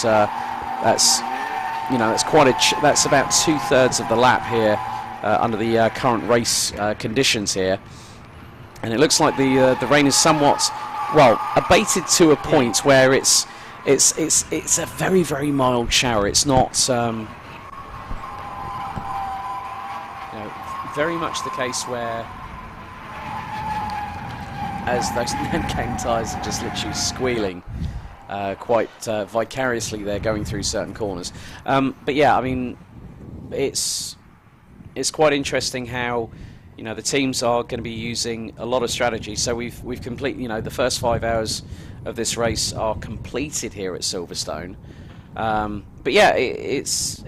that's quite that's about 2/3 of the lap here under the current race conditions here, and it looks like the rain is somewhat abated to a point where it's a very, very mild shower. It's not very much the case where, as those Nankang tyres are just literally squealing quite vicariously there going through certain corners. But yeah, I mean, it's quite interesting how the teams are going to be using a lot of strategy. So we've completed, the first 5 hours of this race are completed here at Silverstone. But yeah, it's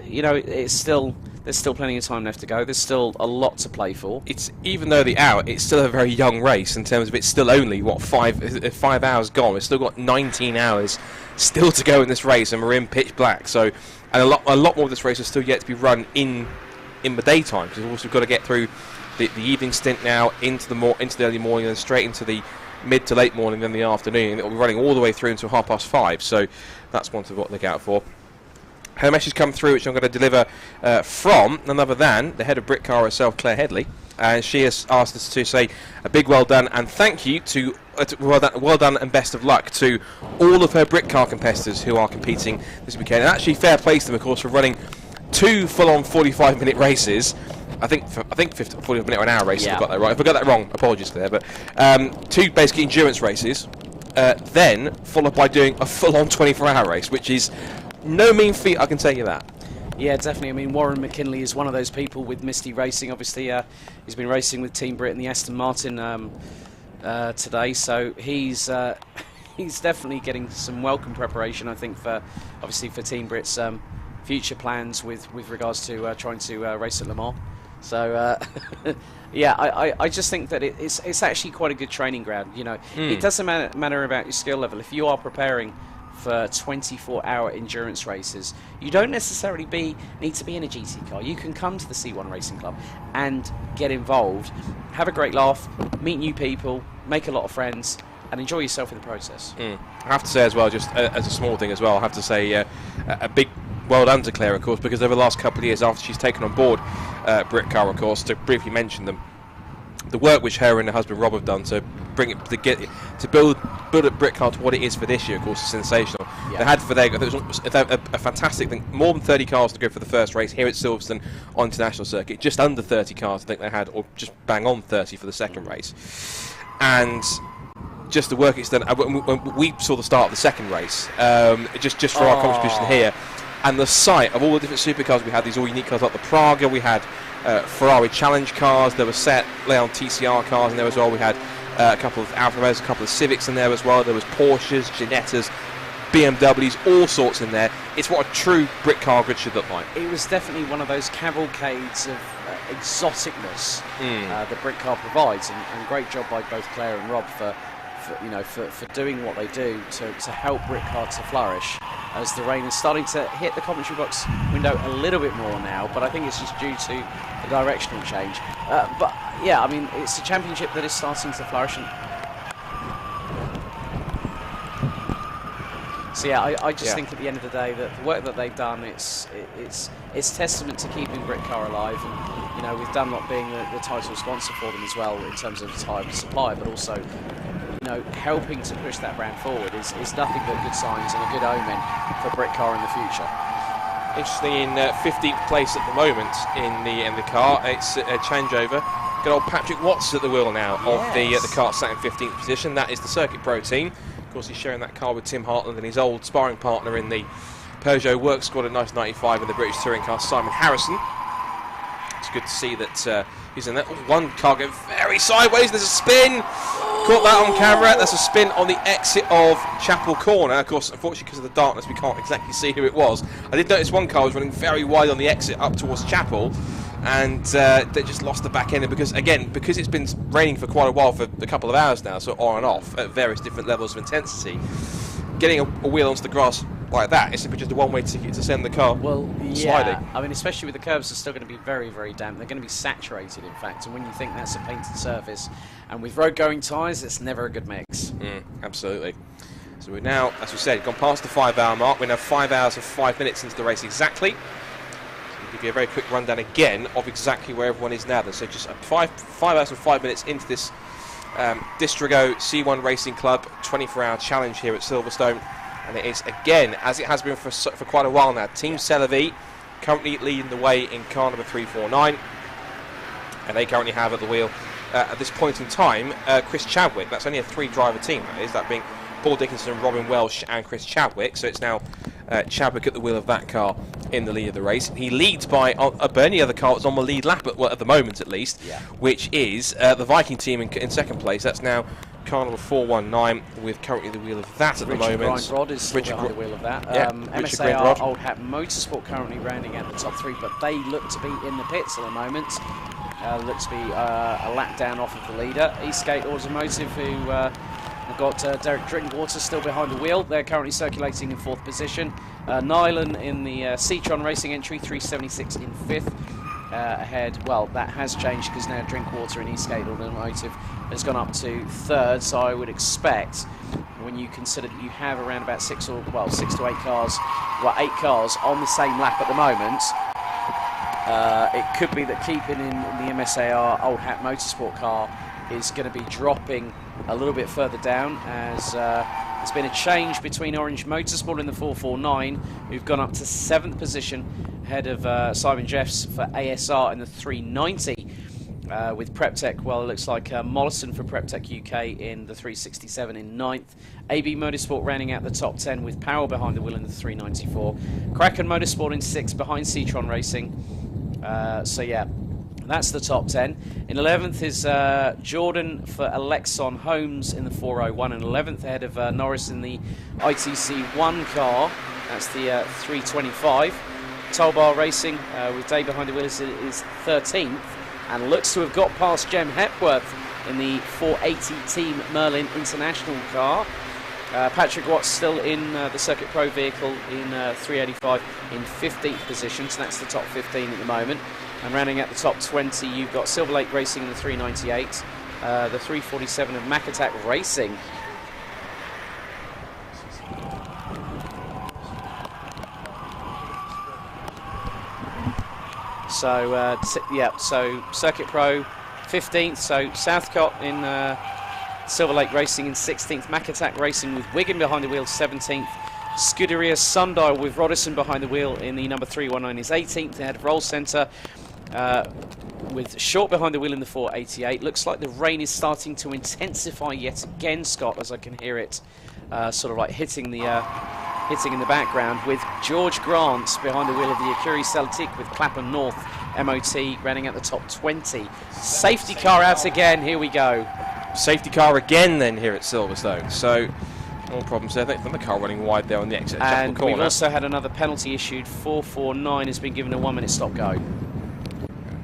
there's still plenty of time left to go. There's still a lot to play for. Even though it's still a very young race in terms of it's still only 5 hours gone. We've still got 19 hours still to go in this race, and we're in pitch black. So, and a lot more of this race is still yet to be run in the daytime, because we've also got to get through the evening stint now into the early morning, and straight into the mid to late morning, then the afternoon. It'll be running all the way through until 5:30. So that's one to look out for. Her message come through, which I'm going to deliver from none other than the head of Britcar herself, Claire Headley, and she has asked us to say a big well done and thank you to well done and best of luck to all of her Britcar competitors who are competing this weekend. And actually, fair play to them, of course, for running 2 full-on 45-minute races. I think 45-minute or an hour races. Yeah. I got that right. If I got that wrong, apologies, Claire. But 2 basically endurance races, then followed by doing a full-on 24-hour race, which is no mean feat, I can tell you that. Yeah, definitely. I mean, Warren McKinley is one of those people with Misty Racing. Obviously, he's been racing with Team Brit and the Aston Martin today, so he's definitely getting some welcome preparation, I think, for Team Brit's future plans with regards to trying to race at Le Mans. So yeah, I just think that it's actually quite a good training ground. It doesn't matter about your skill level. If you are preparing for 24-hour endurance races, you don't necessarily need to be in a GT car. You can come to the C1 Racing Club and get involved, have a great laugh, meet new people, make a lot of friends, and enjoy yourself in the process. I have to say as well, just as a small thing as well, I have to say a big well done to Claire, of course, because over the last couple of years after she's taken on board Britcar, of course, to briefly mention them, the work which her and her husband Rob have done to bring it to build up Britcar to what it is for this year, of course, is sensational. Yeah. They had a fantastic thing, more than 30 cars to go for the first race here at Silverstone on international circuit, just under 30 cars I think they had, or just bang on 30 for the second race. And just the work it's done. When we saw the start of the second race, just for our contribution here, and the sight of all the different supercars we had, these all unique cars like the Praga, we had Ferrari Challenge cars, there were Set Leon TCR cars in there as well, we had a couple of Alfa Romeos, a couple of Civics in there as well, there was Porsches, Ginettas, BMWs, all sorts in there. It's what a true Britcar grid should look like. It was definitely one of those cavalcades of exoticness that Britcar provides, and great job by both Claire and Rob for doing what they do to help Britcar to flourish, as the rain is starting to hit the commentary box window a little bit more now, but I think it's just due to the directional change. But yeah, I mean, it's a championship that is starting to flourish. So yeah, I just think at the end of the day that the work that they've done, it's testament to keeping Britcar alive, and with Dunlop being the title sponsor for them as well in terms of tyre supply, but also helping to push that brand forward is nothing but good signs and a good omen for Britcar in the future. Interestingly, in 15th place at the moment in the car, it's a changeover. Good old Patrick Watts at the wheel now of the car sat in 15th position. That is the Circuit Pro team. Of course, he's sharing that car with Tim Hartland and his old sparring partner in the Peugeot Work Squad in 1995 in the British touring car, Simon Harrison. It's good to see that he's in that. One car going very sideways. There's a spin. Caught that on camera. That's a spin on the exit of Chapel Corner. Of course, unfortunately, because of the darkness, we can't exactly see who it was. I did notice one car was running very wide on the exit up towards Chapel, and they just lost the back end. Because it's been raining for quite a while, for a couple of hours now, so on and off at various different levels of intensity, getting a wheel onto the grass like that, it's simply just a one-way ticket to send the car sliding. I mean, especially with the curbs, are still going to be very, very damp. They're going to be saturated, in fact, and when you think that's a painted surface, and with road-going tyres, it's never a good mix. Absolutely. So we're now, as we said, gone past the 5-hour mark. We're now 5 hours and 5 minutes into the race exactly. So I'll give you a very quick rundown again of exactly where everyone is now. So just 5 hours and 5 minutes into this Distrigo C1 Racing Club 24-hour challenge here at Silverstone. And it is, again, as it has been for quite a while now, Team Celavi currently leading the way in car number 349. And they currently have at the wheel, at this point in time, Chris Chadwick. That's only a 3-driver team, that is, that being Paul Dickinson, Robin Welsh and Chris Chadwick. So it's now Chadwick at the wheel of that car in the lead of the race. He leads by Bernie, the other car that's on the lead lap, at the moment at least, which is the Viking team in second place. That's now car number 419 with currently the wheel of that at the moment. Richard Grindrod is still behind the wheel of that. MSAR Old Hat Motorsport currently rounding out the top 3, but they look to be in the pits at the moment. Looks to be a lap down off of the leader. Eastgate Automotive, who have got Derek Drinkwater still behind the wheel. They're currently circulating in 4th position. Nyland in the Citroen Racing entry, 376 in 5th. Ahead, well, that has changed because now Drinkwater in Eastgate Automotive has gone up to 3rd. So I would expect, when you consider that you have around about 6 to 8 cars, 8 cars on the same lap at the moment, it could be that keeping in the MSAR Old Hat Motorsport car is going to be dropping a little bit further down, as there's been a change between Orange Motorsport in the 449, who've gone up to 7th position ahead of Simon Jeffs for ASR in the 390. With PrepTech, well, it looks like Mollison for PrepTech UK in the 367 in 9th. AB Motorsport rounding out the top 10 with Powell behind the wheel in the 394. Kraken Motorsport in 6th behind Citroen Racing. So yeah, that's the top 10. In 11th is Jordan for Alexon Holmes in the 401, and 11th ahead of Norris in the ITC1 car. That's the 325. Tolbar Racing with Day behind the wheel is 13th, and looks to have got past Jem Hepworth in the 480 Team Merlin International car. Patrick Watts still in the Circuit Pro vehicle in 385 in 15th position, so that's the top 15 at the moment. And rounding out the top 20, you've got Silver Lake Racing in the 398, the 347 of Mac Attack Racing. So, so Circuit Pro 15th, so Southcott in Silver Lake Racing in 16th, Mac Attack Racing with Wigan behind the wheel 17th, Scuderia Sundial with Rodison behind the wheel in the number 319 is 18th, ahead of Roll Centre with Short behind the wheel in the 488. Looks like the rain is starting to intensify yet again, Scott, as I can hear it sort of like hitting in the background, with George Grant behind the wheel of the Acuri Celtic with Clapham North MOT running at the top 20. Safety car out again, here we go. Safety car again then here at Silverstone. So no problems there. The car running wide there on the exit. And corner. We've also had another penalty issued. 449 has been given a 1-minute stop go.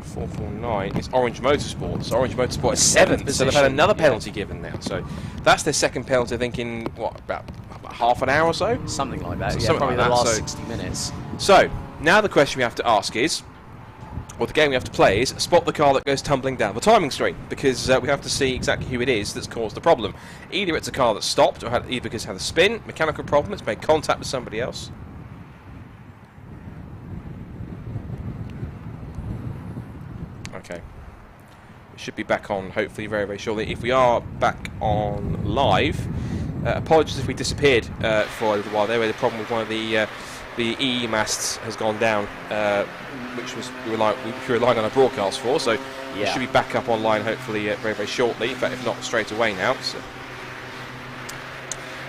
449 is Orange Motorsport. So Orange Motorsport is 7th. So they've had another penalty given now. So that's their second penalty, I think, in what, about half an hour or so? Something like that. So yeah, probably like the that. last 60 minutes. So now the question we have to ask is, or the game we have to play is, spot the car that goes tumbling down the timing screen, because we have to see exactly who it is that's caused the problem. Either it's a car that's stopped, or either because it had a spin, mechanical problem, it's made contact with somebody else. Okay. We should be back on, hopefully, very, very shortly. If we are back on live, apologies if we disappeared for a little while there. We had a problem with one of the EE masts has gone down, which was we were relying on a broadcast for. So we should be back up online, hopefully, very, very shortly. In fact, if not straight away now. So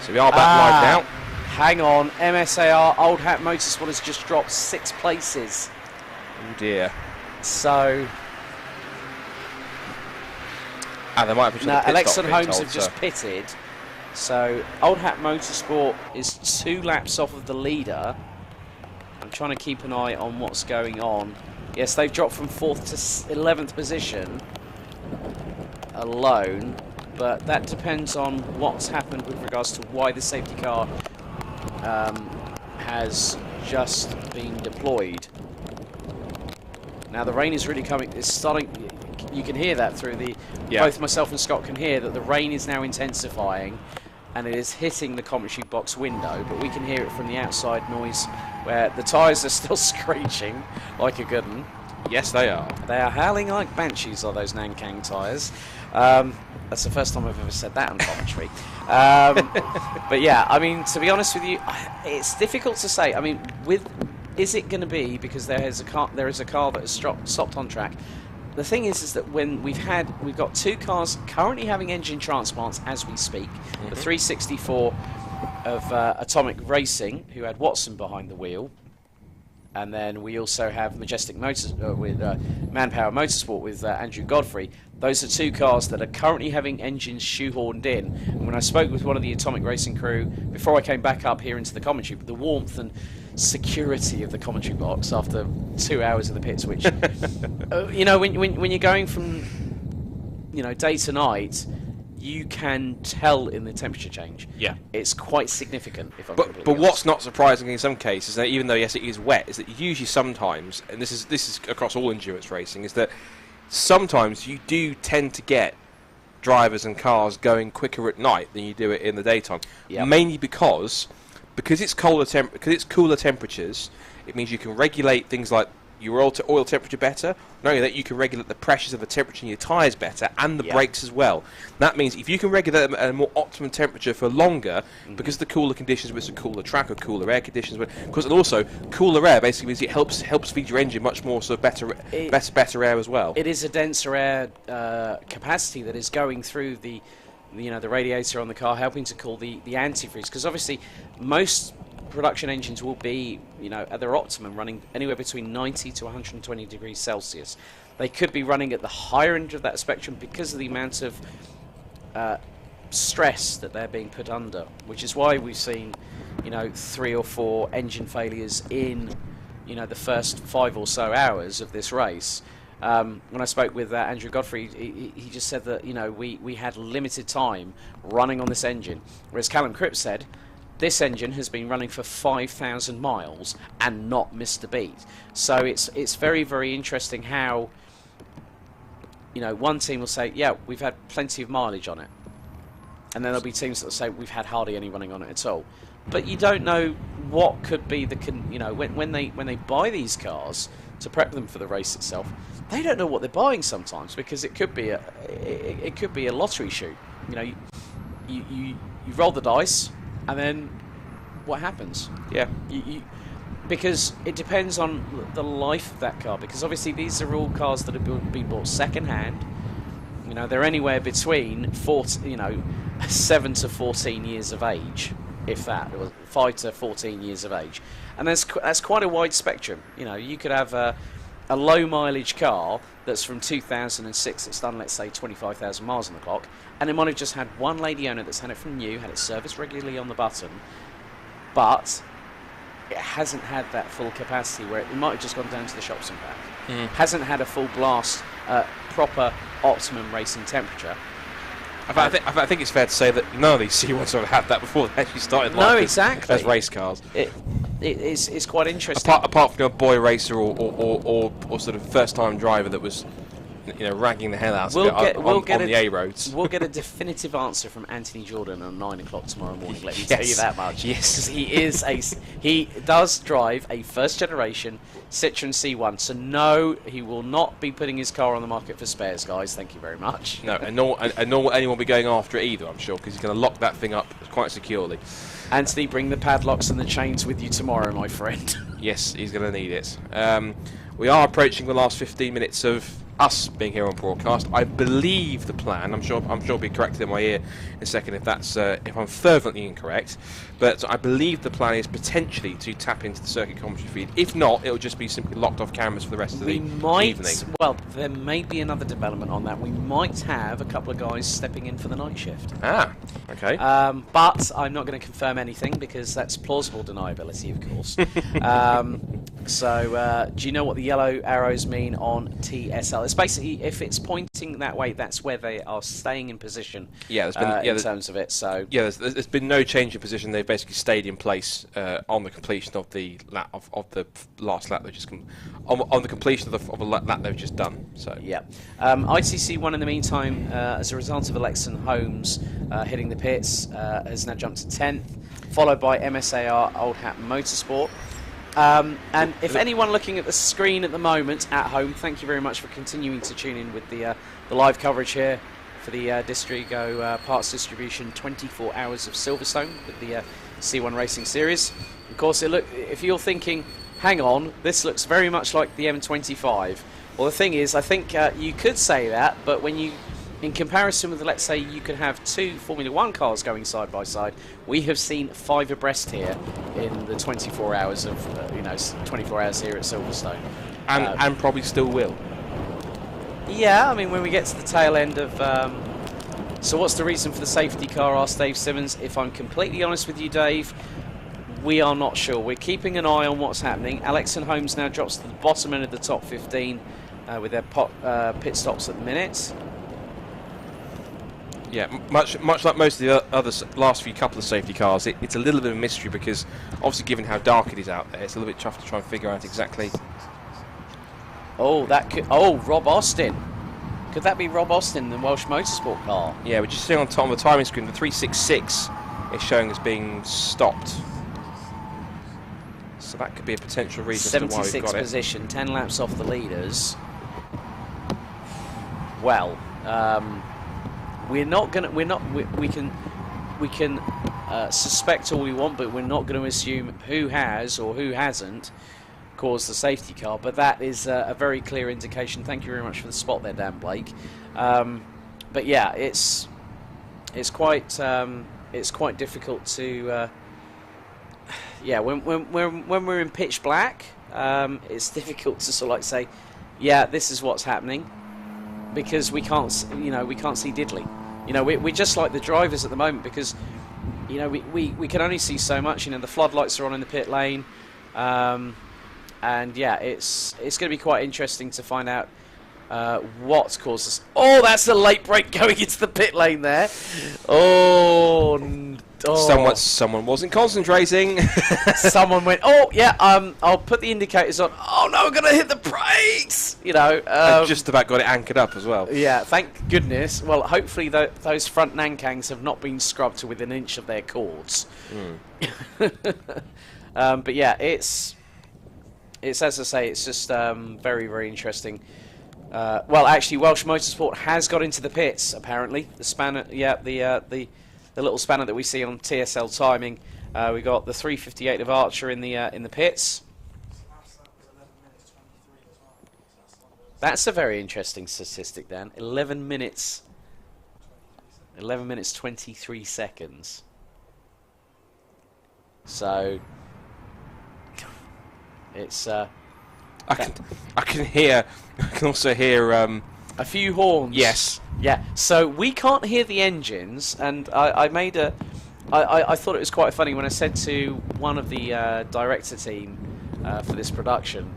we are back live now. Hang on, MSAR Old Hat Motorsport has just dropped 6 places. Oh dear. So they might have now Alexon Holmes have just pitted. So Old Hat Motorsport is 2 laps off of the leader. I'm trying to keep an eye on what's going on. Yes, they've dropped from 4th to 11th position alone, but that depends on what's happened with regards to why the safety car has just been deployed. Now the rain is really coming. It's starting. You can hear that through the. Both myself and Scott can hear that the rain is now intensifying, and it is hitting the commentary box window, but we can hear it from the outside noise where the tyres are still screeching like a good one. Yes, they are. They are howling like banshees, are those Nankang tyres. That's the first time I've ever said that on commentary. But yeah, I mean, to be honest with you, it's difficult to say. I mean, is it going to be because there is a car that has stopped on track? The thing is that when we've got 2 cars currently having engine transplants as we speak. The 364 of Atomic Racing, who had Watson behind the wheel, and then we also have Majestic Motors with Manpower Motorsport with Andrew Godfrey. Those are 2 cars that are currently having engines shoehorned in. And when I spoke with one of the Atomic Racing crew before I came back up here into the commentary, the warmth and security of the commentary box after 2 hours of the pits, which you know, when you're going from, you know, day to night, you can tell in the temperature change. Yeah, it's quite significant. If I'm but what's not surprising in some cases, that even though yes it is wet, is that usually sometimes, and this is across all endurance racing, is that sometimes you do tend to get drivers and cars going quicker at night than you do it in the daytime. Yep. Mainly because it's cooler temperatures. It means you can regulate things like your oil temperature better. Not only that, you can regulate the pressures of the temperature in your tyres better, and the brakes as well. That means if you can regulate them at a more optimum temperature for longer, because of the cooler conditions, with a cooler track or cooler air conditions, because and also cooler air basically means it helps feed your engine much more sort of better air as well. It is a denser air capacity that is going through the radiator on the car, helping to cool the antifreeze, because obviously most production engines will be, at their optimum, running anywhere between 90 to 120 degrees Celsius. They could be running at the higher end of that spectrum because of the amount of stress that they're being put under, which is why we've seen, 3 or 4 engine failures in, the first 5 or so hours of this race. When I spoke with Andrew Godfrey, he just said that, we had limited time running on this engine, whereas Callum Cripps said, this engine has been running for 5,000 miles and not missed a beat. So it's very, very interesting how, one team will say, yeah, we've had plenty of mileage on it. And then there'll be teams that will say, we've had hardly any running on it at all. But you don't know what could be when they buy these cars to prep them for the race itself, they don't know what they're buying sometimes, because it could be a lottery shoot. You roll the dice, and then what happens? Yeah. Because it depends on the life of that car. Because obviously these are all cars that have been bought second hand. They're anywhere between 7 to 14 years of age, if that, or 5 to 14 years of age, and that's quite a wide spectrum. You could have a low mileage car that's from 2006 that's done, let's say, 25,000 miles on the clock, and it might have just had one lady owner that's had it from new, had it serviced regularly on the button, but it hasn't had that full capacity, where it might have just gone down to the shops and back. Hasn't had a full blast, proper optimum racing temperature. I think it's fair to say that none of these C1s sort of had that before they actually started life as race cars. It's quite interesting. Apart from a boy racer or sort of first-time driver that was, ragging the hell out of it on the A roads. We'll get a definitive answer from Anthony Jordan at 9 o'clock tomorrow morning. Let me tell you that much. Yes, because he does drive a first-generation Citroen C1. So no, he will not be putting his car on the market for spares, guys. Thank you very much. No, and nor will anyone be going after it either, I'm sure, because he's going to lock that thing up quite securely. Anthony, bring the padlocks and the chains with you tomorrow, my friend. Yes, he's going to need it. We are approaching the last 15 minutes of us being here on broadcast. I believe the plan, I'm sure I'll be corrected in my ear in a second if I'm fervently incorrect, but I believe the plan is potentially to tap into the circuit commentary feed. If not, it'll just be simply locked off cameras for the rest of the evening. Well, there may be another development on that. We might have a couple of guys stepping in for the night shift. Okay. But I'm not going to confirm anything, because that's plausible deniability, of course. So, do you know what the yellow arrows mean on TSL? It's basically, if it's pointing that way, that's where they are staying in position. Yeah, in terms of it. So yeah, there's been no change in position. They've basically stayed in place on the completion of the lap of the last lap. They just on the completion of a lap they've just done. So yeah, ITC one in the meantime, as a result of Alexa Holmes hitting the pits, has now jumped to 10th, followed by MSAR Old Hat Motorsport. And if anyone looking at the screen at the moment at home, thank you very much for continuing to tune in with the live coverage here for the Distrigo parts distribution 24 hours of Silverstone with the C1 Racing Series. Of course, if you're thinking, hang on, this looks very much like the M25. Well, the thing is, I think you could say that, but when you, in comparison with, let's say, you could have 2 Formula 1 cars going side by side, we have seen 5 abreast here in the 24 hours of, 24 hours here at Silverstone. And probably still will. Yeah, I mean, when we get to the tail end of... so what's the reason for the safety car, asked Dave Simmons. If I'm completely honest with you, Dave, we are not sure. We're keeping an eye on what's happening. Alexa Holmes now drops to the bottom end of the top 15 with their pit stops at the minute. Yeah, much like most of the other last couple of safety cars, it's a little bit of a mystery because obviously given how dark it is out there, it's a little bit tough to try and figure out exactly. Oh, that could... Oh, Rob Austin. Could that be Rob Austin, the Welsh Motorsport car? Yeah, we're just seeing on top of the timing screen, the 366 is showing as being stopped. So that could be a potential reason as to why we've got 76th position, 10 laps off the leaders. Well, we can suspect all we want, but we're not going to assume who has or who hasn't caused the safety car. But that is a very clear indication. Thank you very much for the spot there, Dan Blake. But yeah, it's quite difficult to when we're in pitch black. It's difficult to sort of like say, yeah, this is what's happening, because we can't see diddly. We're just like the drivers at the moment, because we can only see so much. The floodlights are on in the pit lane, and yeah, it's going to be quite interesting to find out what's caused this. Oh, that's a late break going into the pit lane there. Oh. Someone wasn't concentrating. Someone went, oh yeah, I'll put the indicators on. Oh no, I'm gonna hit the brakes. I just about got it anchored up as well. Yeah, thank goodness. Well, hopefully those front Nankangs have not been scrubbed to within an inch of their cords. But yeah, it's as I say, it's just very, very interesting. Well, actually, Welsh Motorsport has got into the pits. Apparently, the spanner, the little spanner that we see on TSL timing. We got the 358 of Archer in the pits. That's a very interesting statistic, Dan. 11 minutes 23 seconds. So it's I can also hear a few horns. Yes. Yeah. So we can't hear the engines, and I thought it was quite funny when I said to one of the director team for this production,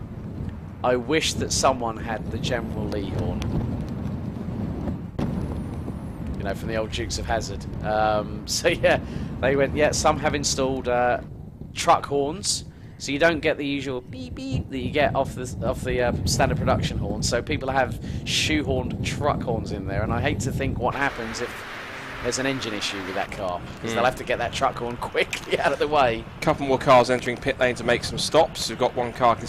I wish that someone had the General Lee horn. From the old Dukes of Hazzard. So yeah, they went, yeah, some have installed truck horns, so you don't get the usual beep beep that you get off the standard production horn. So people have shoehorned truck horns in there, and I hate to think what happens if there's an engine issue with that car, because they'll have to get that truck horn quickly out of the way. A couple more cars entering pit lane to make some stops. We've got one car, you can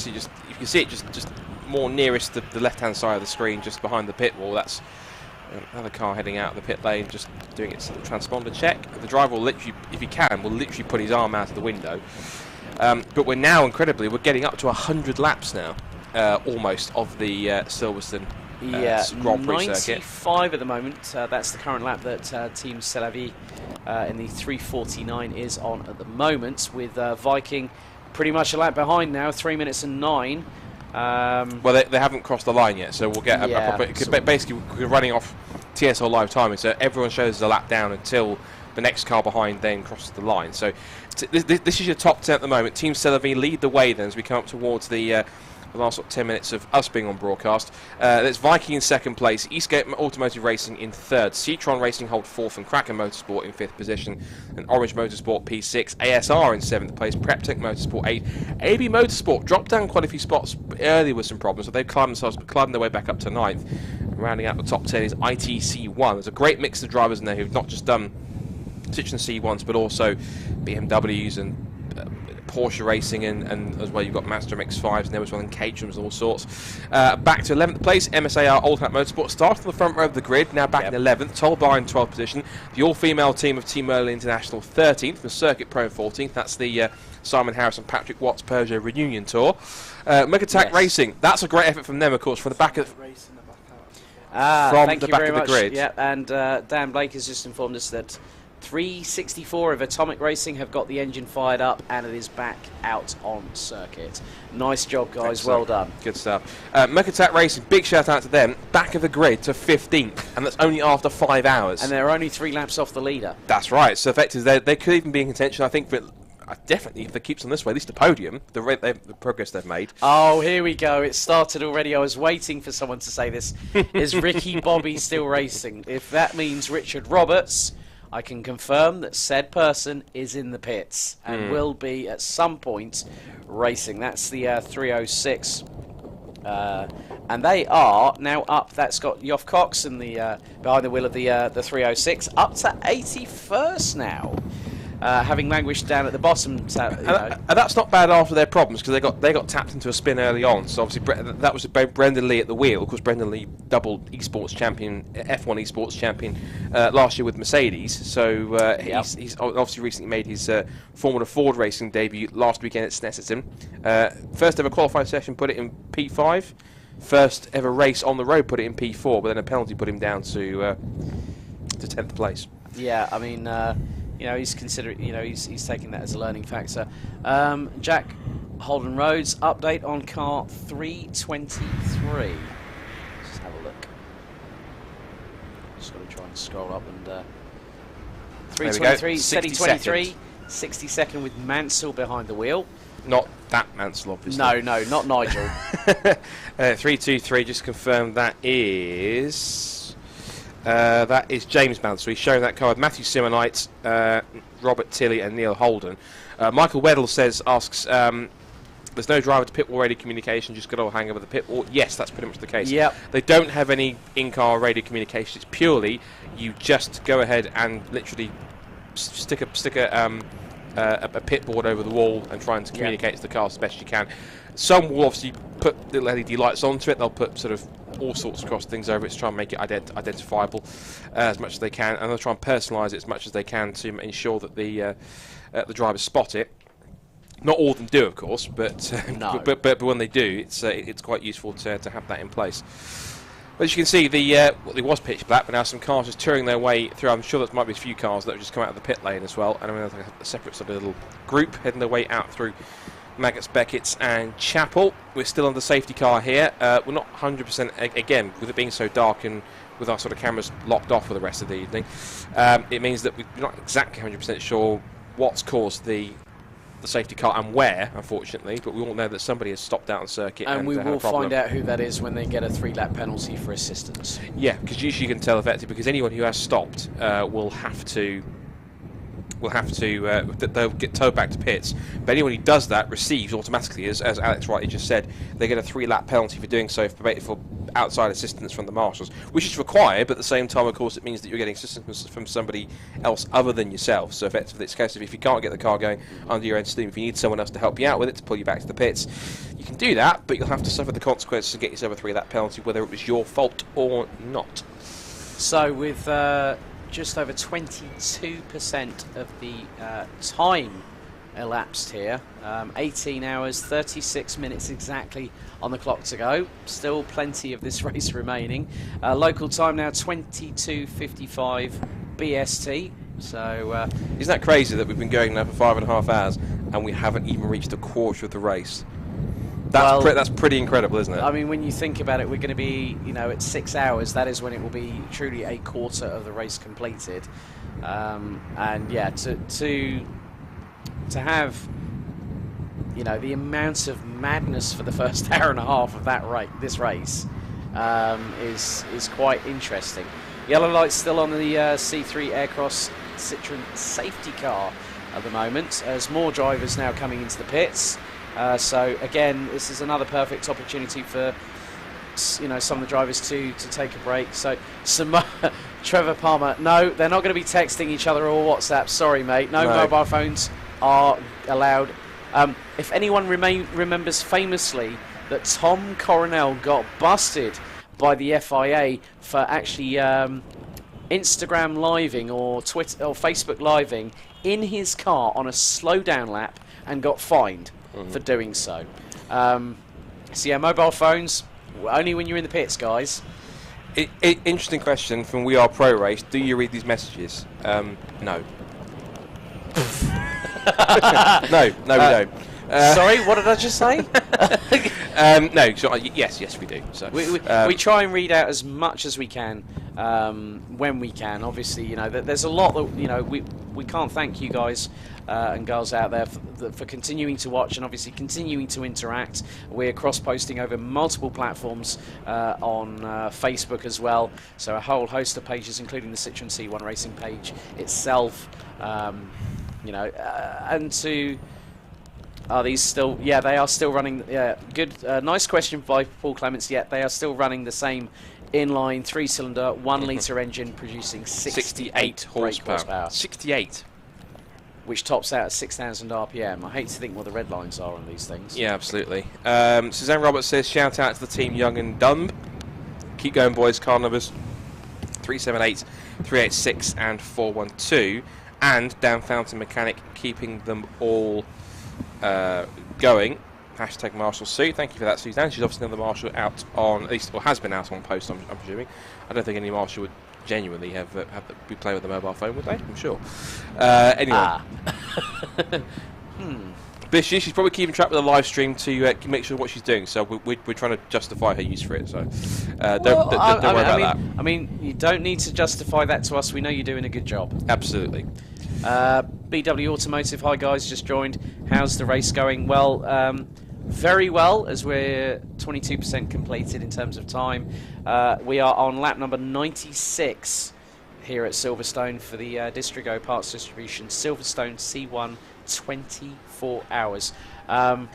see it just more nearest the left-hand side of the screen, just behind the pit wall. That's another car heading out of the pit lane, just doing its transponder check. The driver will literally, if he can, will literally put his arm out of the window. But we're now, incredibly, we're getting up to 100 laps now, almost, of the Silverstone Grand Prix 95 circuit. at the moment. That's the current lap that Team Selavi in the 3:49 is on at the moment, with Viking pretty much a lap behind now, 3 minutes and 9. Well, they haven't crossed the line yet, so we'll get basically we're running off TSL live timing, so everyone shows a lap down until the next car behind then crosses the line. So This is your top 10 at the moment. Team Celavi lead the way then as we come up towards the last 10 minutes of us being on broadcast. There's Viking in second place, Eastgate Automotive Racing in third, Citroen Racing hold fourth, and Kraken Motorsport in fifth position, and Orange Motorsport P6, ASR in seventh place, Preptech Motorsport 8. AB Motorsport dropped down quite a few spots earlier with some problems, so they've climbed their way back up to ninth. Rounding out the top 10 is ITC1. There's a great mix of drivers in there who've not just done Citroen C1s, but also BMWs and Porsche Racing, and as well you've got Mazda MX-5s and there as well, and Caterhams and all sorts. Back to 11th place, MSAR Old Hat Motorsport, started on the front row of the grid, now back in 11th, Tolbar in 12th position, the all-female team of Team Merlin International 13th, the Circuit Pro 14th, that's the Simon Harris and Patrick Watts Peugeot Reunion Tour. Megatech Racing, that's a great effort from them, of course, from the back of... Thank you very much. Grid. Yeah, and Dan Blake has just informed us that 364 of Atomic Racing have got the engine fired up, and it is back out on circuit. Nice job, guys. Excellent. Well done. Good stuff. Megatech Racing, big shout out to them. Back of the grid to 15th, and that's only after 5 hours. And they're only 3 laps off the leader. That's right. So effectively, they could even be in contention, I think, for definitely, if it keeps on this way, at least a podium, the progress they've made. Oh, here we go. It started already. I was waiting for someone to say this. Is Ricky Bobby still racing? If that means Richard Roberts, I can confirm that said person is in the pits and will be at some point racing. That's the 306. And they are now up. That's got Yoff Cox and the behind the wheel of the 306 up to 81st now. Having languished down at the bottom, and that's not bad after their problems, because they got tapped into a spin early on. So obviously that was Brendan Lee at the wheel. Of course, Brendan Lee double esports champion, F1 esports champion last year with Mercedes. So he's obviously recently made his Formula Ford racing debut last weekend at Snetterton. First ever qualifying session put it in P5. First ever race on the road put it in P4, but then a penalty put him down to 10th place. Yeah, I mean. He's considering. He's taking that as a learning factor. Jack Holden Rhodes update on car 323. Let's have a look. Just got to try and scroll up and 323. Steady 23. 62nd with Mansell behind the wheel. Not that Mansell, obviously. No, not Nigel. 323. Just confirm that is. That is James Mansell. He's showing that car with Matthew Simonite, Robert Tilley and Neil Holden. Michael Weddle asks, there's no driver to pit wall radio communication, just good old hang over the pit wall. Yes, that's pretty much the case. Yep. They don't have any in-car radio communication. It's purely you just go ahead and literally stick a pit board over the wall and try and communicate to the car as best you can. Some will obviously put little LED lights onto it. They'll put sort of all sorts of cross things over it to try and make it identifiable as much as they can, and they'll try and personalise it as much as they can to ensure that the drivers spot it. Not all of them do, of course, but no. but when they do, it's quite useful to have that in place. But as you can see, it was pitch black, but now some cars just touring their way through. I'm sure there might be a few cars that have just come out of the pit lane as well, and I mean, there's a separate sort of little group heading their way out through Maggots, Beckett's and Chapel. We're still on the safety car here. We're not 100%, again, with it being so dark and with our sort of cameras locked off for the rest of the evening. It means that we're not exactly 100% sure what's caused the safety car and where, unfortunately, but we all know that somebody has stopped out on circuit. And we will find out who that is when they get a 3-lap penalty for assistance. Yeah, because usually you can tell effectively, because anyone who has stopped will have to they'll get towed back to pits. But anyone who does that receives automatically, as Alex rightly just said, they get a 3-lap penalty for doing so for outside assistance from the marshals, which is required, but at the same time, of course, it means that you're getting assistance from somebody else other than yourself. So effectively, it's a case of if you can't get the car going under your own steam, if you need someone else to help you out with it, to pull you back to the pits, you can do that, but you'll have to suffer the consequences and get yourself a 3-lap penalty, whether it was your fault or not. So with just over 22% of the time elapsed here, 18 hours 36 minutes exactly on the clock to go. Still plenty of this race remaining. Local time now 22:55 BST. So isn't that crazy that we've been going now for 5.5 hours and we haven't even reached a quarter of the race? That's pretty incredible, isn't it? I mean, when you think about it, we're going to be, at 6 hours. That is when it will be truly a quarter of the race completed. And yeah, to to have, you know, the amount of madness for the first hour and a half of this race is quite interesting. Yellow light's still on the C3 Aircross Citroen safety car at the moment, as more drivers now coming into the pits. So again, this is another perfect opportunity for, you know, some of the drivers to take a break. So Trevor Palmer, no, they're not going to be texting each other or WhatsApp. Sorry, mate. No mobile phones are allowed. If anyone remembers famously that Tom Coronel got busted by the FIA for actually Instagram living or Twitter or Facebook living in his car on a slow down lap and got fined for doing so. So yeah, mobile phones only when you're in the pits, guys. Interesting question from We Are Pro Race. Do you read these messages? No. No, we don't. Sorry, what did I just say? No, so, yes, we do. So we try and read out as much as we can when we can. Obviously, you know, there's a lot that, you know, we can't thank you guys and girls out there for continuing to watch and obviously continuing to interact. We're cross-posting over multiple platforms on Facebook as well. So a whole host of pages, including the Citroen C1 Racing page itself. You know, and to... Are these still... Yeah, they are still running... Yeah, good. Nice question by Paul Clements. Yeah, they are still running the same inline 3-cylinder 1-litre engine producing 68 horsepower. 68. Which tops out at 6,000 RPM. I hate to think what the red lines are on these things. Yeah, absolutely. Suzanne Roberts says, shout out to the team Young and Dumb. Keep going, boys. Car numbers 378, 386 and 412. And Dan Fountain Mechanic keeping them all going. Hashtag Marshall Sue. Thank you for that, Suzanne. She's obviously another Marshall out on, at least, or has been out on post, I'm presuming. I don't think any Marshall would genuinely have be playing with a mobile phone, would they? I'm sure. Anyway. But she's probably keeping track with the live stream to make sure what she's doing. So we're trying to justify her use for it. So don't worry about that. I mean, you don't need to justify that to us. We know you're doing a good job. Absolutely. BW Automotive, hi guys, just joined. How's the race going? Well, very well, as we're 22% completed in terms of time. We are on lap number 96 here at Silverstone for the Distrigo Parts Distribution Silverstone C1 24 hours. So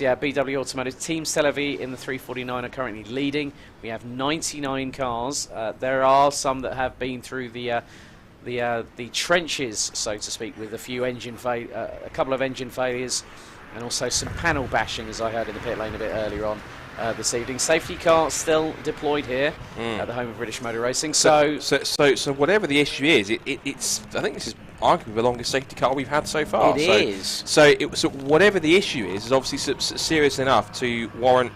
yeah, BW Automotive, Team Tel Aviv in the 349 are currently leading. We have 99 cars. There are some that have been through the trenches, so to speak, with a few a couple of engine failures, and also some panel bashing, as I heard in the pit lane a bit earlier on this evening. Safety car still deployed here at the home of British Motor Racing. So whatever the issue is, it's I think this is arguably the longest safety car we've had so far. It is. So whatever the issue is obviously serious enough to warrant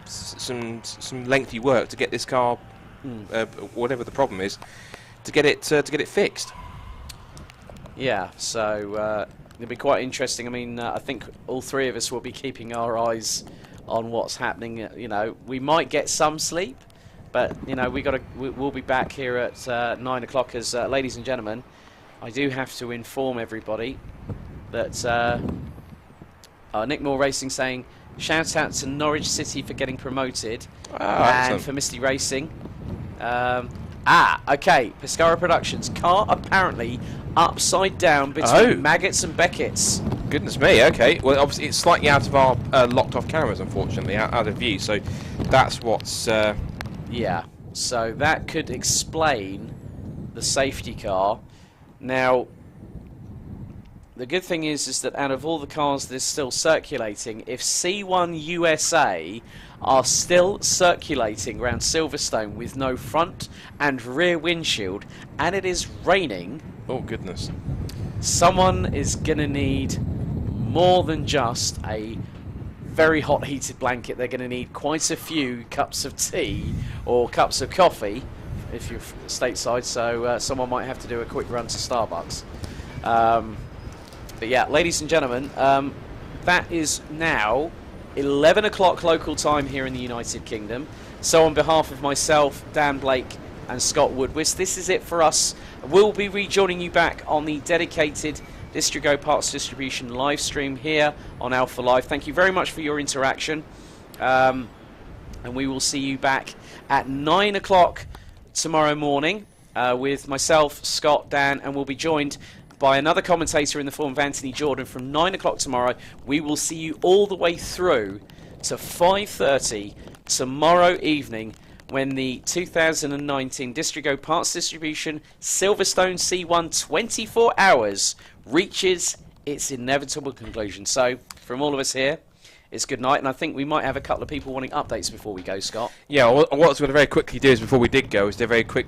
some lengthy work to get this car, whatever the problem is, to get it fixed. Yeah. So it'll be quite interesting. I mean, I think all three of us will be keeping our eyes on what's happening. You know, we might get some sleep, but you know, we'll be back here at 9 o'clock. As ladies and gentlemen, I do have to inform everybody that Nick Moore Racing saying shout out to Norwich City for getting promoted and for Misty Racing. Okay, Pescara Productions car apparently upside down between Maggots and Beckett's. Goodness me, okay. Well, obviously it's slightly out of our locked off cameras, unfortunately, out of view, so that's what's... Yeah, so that could explain the safety car. Now, the good thing is that out of all the cars that are still circulating, if C1 USA are still circulating around Silverstone with no front and rear windshield, and it is raining... Oh, goodness. Someone is going to need more than just a very hot heated blanket. They're going to need quite a few cups of tea or cups of coffee if you're stateside, so someone might have to do a quick run to Starbucks. But yeah, ladies and gentlemen, that is now 11 o'clock local time here in the United Kingdom. So on behalf of myself, Dan Blake and Scott Woodwist, this is it for us. We'll be rejoining you back on the dedicated Distrigo Parts Distribution live stream here on Alpha Live. Thank you very much for your interaction. And we will see you back at 9 o'clock tomorrow morning with myself, Scott, Dan, and we'll be joined by another commentator in the form of Anthony Jordan from 9 o'clock tomorrow. We will see you all the way through to 5:30 tomorrow evening when the 2019 Distrigo Parts Distribution Silverstone C1 24 Hours reaches its inevitable conclusion. So, from all of us here, it's good night, and I think we might have a couple of people wanting updates before we go, Scott. Yeah, what I was going to very quickly do is, before we did go, is do a very quick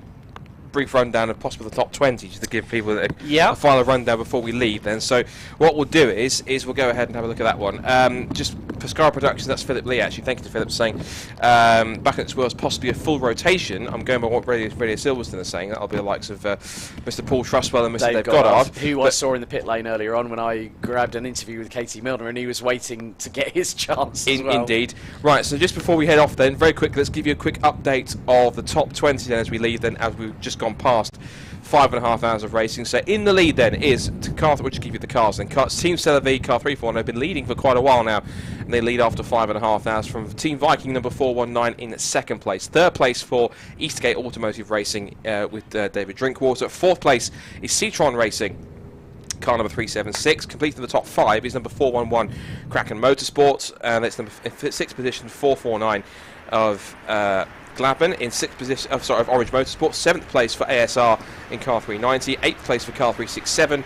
brief rundown of possibly the top 20, just to give people a final rundown before we leave then. So what we'll do is we'll go ahead and have a look at that one. Just for Scar Productions, that's Philip Lee actually. Thank you to Philip saying back at its wheels, possibly a full rotation. I'm going by what Radio Silverstone is saying. That'll be the likes of Mr. Paul Trustwell and Mr. Dave Goddard, who I saw in the pit lane earlier on when I grabbed an interview with Katie Milner, and he was waiting to get his chance as well. Indeed. Right, so just before we head off then, very quickly, let's give you a quick update of the top 20 then as we leave then, as we've just gone past 5.5 hours of racing. So in the lead then is we'll just give you the cars then. Team Stella V, car 341, have been leading for quite a while now, and they lead after 5.5 hours from Team Viking number 419 in second place. Third place for Eastgate Automotive Racing with David Drinkwater. Fourth place is Citroen Racing, car number 376. Completing the top 5 is number 411 Kraken Motorsports, and it's number 6th position 449 of Gladman in 6th position of Orange Motorsports. 7th place for ASR in car 390. 8th place for car 367,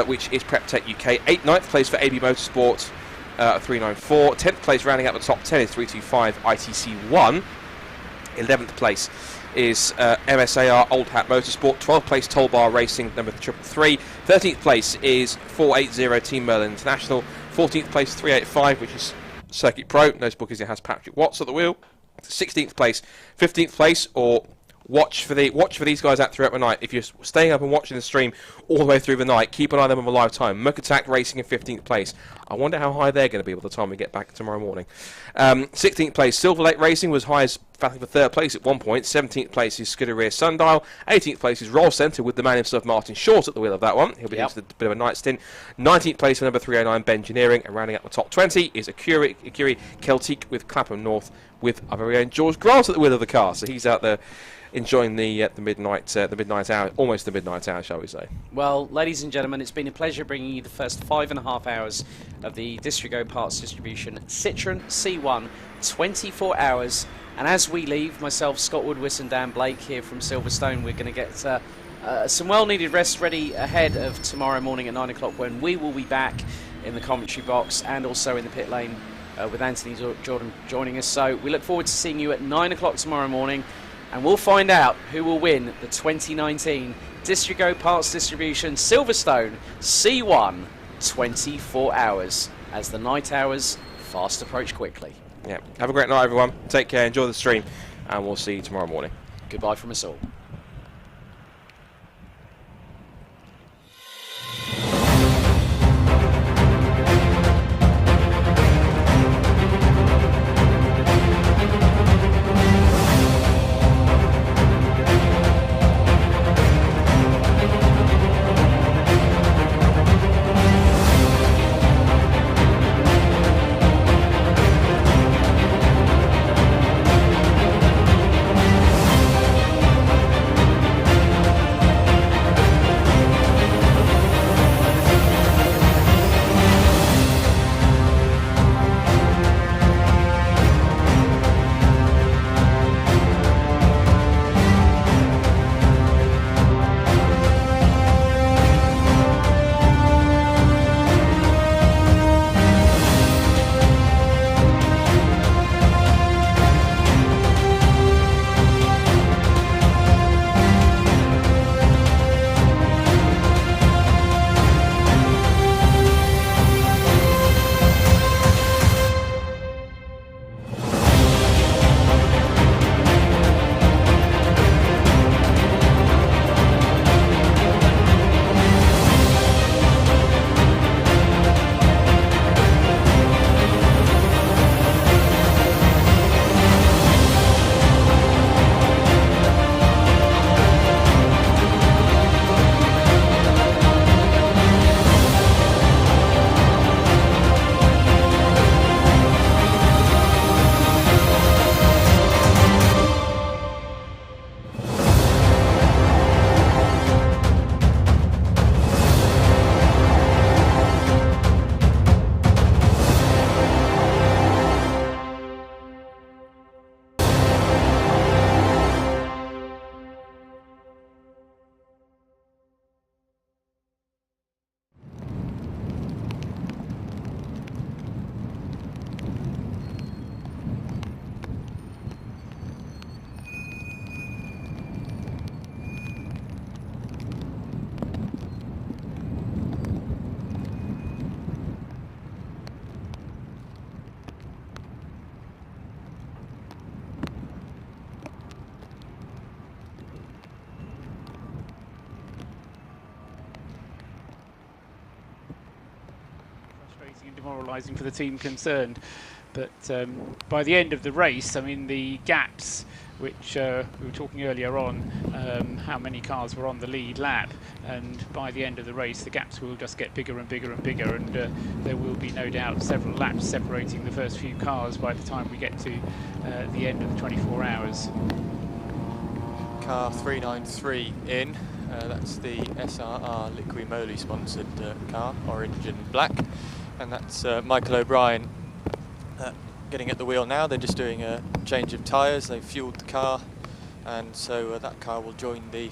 which is Prep Tech UK. 9th place for AB Motorsport 394. 10th place rounding out the top 10 is 325 ITC1. 11th place is MSAR Old Hat Motorsport. 12th place Tollbar Racing number 333. 13th place is 480 Team Merlin International. 14th place 385, which is Circuit Pro. Notice because it has Patrick Watts at the wheel. 16th place, 15th place, or watch for these guys out throughout the night. If you're staying up and watching the stream all the way through the night, keep an eye on them on the live time. Muck Attack Racing in 15th place. I wonder how high they're going to be by the time we get back tomorrow morning. 16th place, Silver Lake Racing was high as battling for 3rd place at one point. 17th place is Scuderia Sundial. 18th place is Roll Centre with the man himself, Martin Short, at the wheel of that one. He'll be into a bit of a night stint. 19th place for number 309 Bengineering, and rounding out the top 20 is Akuri Celtique with Clapham North with our very own George Grant at the wheel of the car. So he's out there enjoying the midnight hour, almost the midnight hour, shall we say. Well, ladies and gentlemen, it's been a pleasure bringing you the first 5.5 hours of the Distrigo Parts Distribution Citroen C1 24 Hours. And as we leave, myself, Scott Woodwis and Dan Blake here from Silverstone, we're going to get some well-needed rest ready ahead of tomorrow morning at 9 o'clock when we will be back in the commentary box and also in the pit lane with Anthony Jordan joining us. So we look forward to seeing you at 9 o'clock tomorrow morning, and we'll find out who will win the 2019 Distrigo Parts Distribution Silverstone C1 24 Hours as the night hours fast approach quickly. Yeah. Have a great night, everyone. Take care, enjoy the stream, and we'll see you tomorrow morning. Goodbye from us all. demoralising for the team concerned. But by the end of the race, I mean, the gaps, which we were talking earlier on, how many cars were on the lead lap, and by the end of the race the gaps will just get bigger and bigger and bigger, and there will be no doubt several laps separating the first few cars by the time we get to the end of the 24 hours. Car 393 in, that's the SRR Liqui Moly sponsored car, orange and black, and that's Michael O'Brien getting at the wheel now. They're just doing a change of tyres, they've fueled the car, and so that car will join the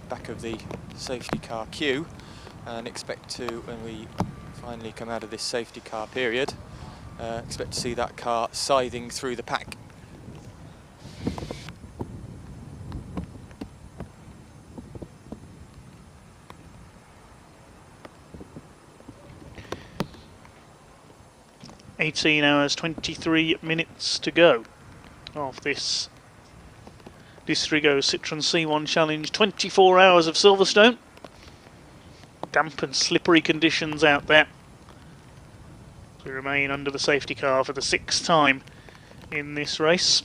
back of the safety car queue, and expect to, when we finally come out of this safety car period, expect to see that car scything through the pack. $18 hours 23 minutes to go of this Distrigo Citroen C1 Challenge 24 hours of Silverstone. Damp and slippery conditions out there. We remain under the safety car for the 6th time in this race.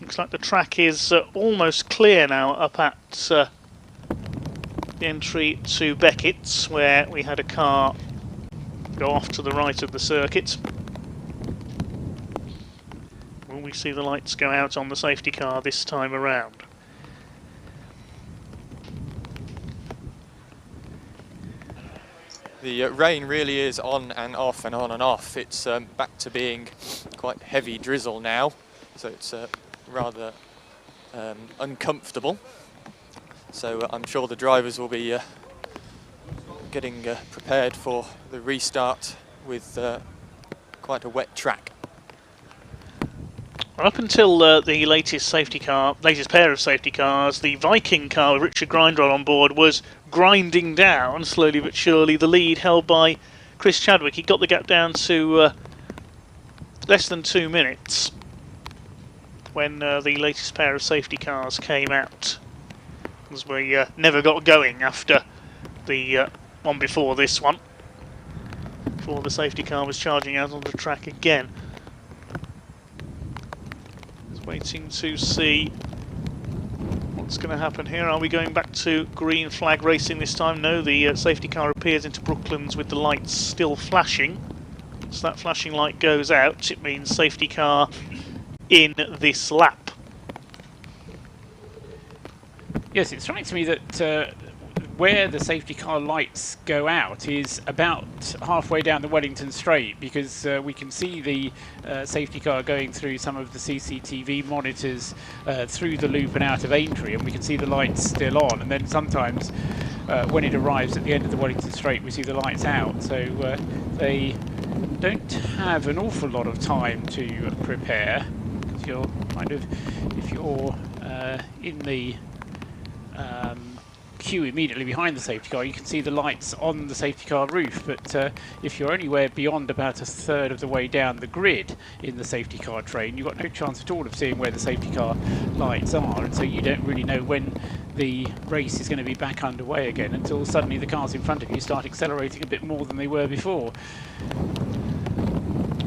Looks like the track is almost clear now up at the entry to Beckett's, where we had a car go off to the right of the circuit. Will we see the lights go out on the safety car this time around? The rain really is on and off and on and off. It's back to being quite heavy drizzle now, so it's rather uncomfortable. So I'm sure the drivers will be getting prepared for the restart with quite a wet track. Up until the latest pair of safety cars, the Viking car with Richard Grindrod on board was grinding down slowly but surely the lead held by Chris Chadwick. He got the gap down to less than 2 minutes when the latest pair of safety cars came out, as we never got going after the one before this one, before the safety car was charging out on the track again. Just waiting to see what's going to happen here. Are we going back to green flag racing this time? No, the safety car appears into Brooklands with the lights still flashing. Once that flashing light goes out, it means safety car in this lap. Yes, it strikes me that where the safety car lights go out is about halfway down the Wellington Straight, because we can see the safety car going through some of the CCTV monitors through the loop and out of Aintree, and we can see the lights still on, and then sometimes when it arrives at the end of the Wellington Straight we see the lights out, so they don't have an awful lot of time to prepare, because you're kind of, if you're in the queue immediately behind the safety car, you can see the lights on the safety car roof, but if you're anywhere beyond about a third of the way down the grid in the safety car train, you've got no chance at all of seeing where the safety car lights are, and so you don't really know when the race is going to be back underway again until suddenly the cars in front of you start accelerating a bit more than they were before.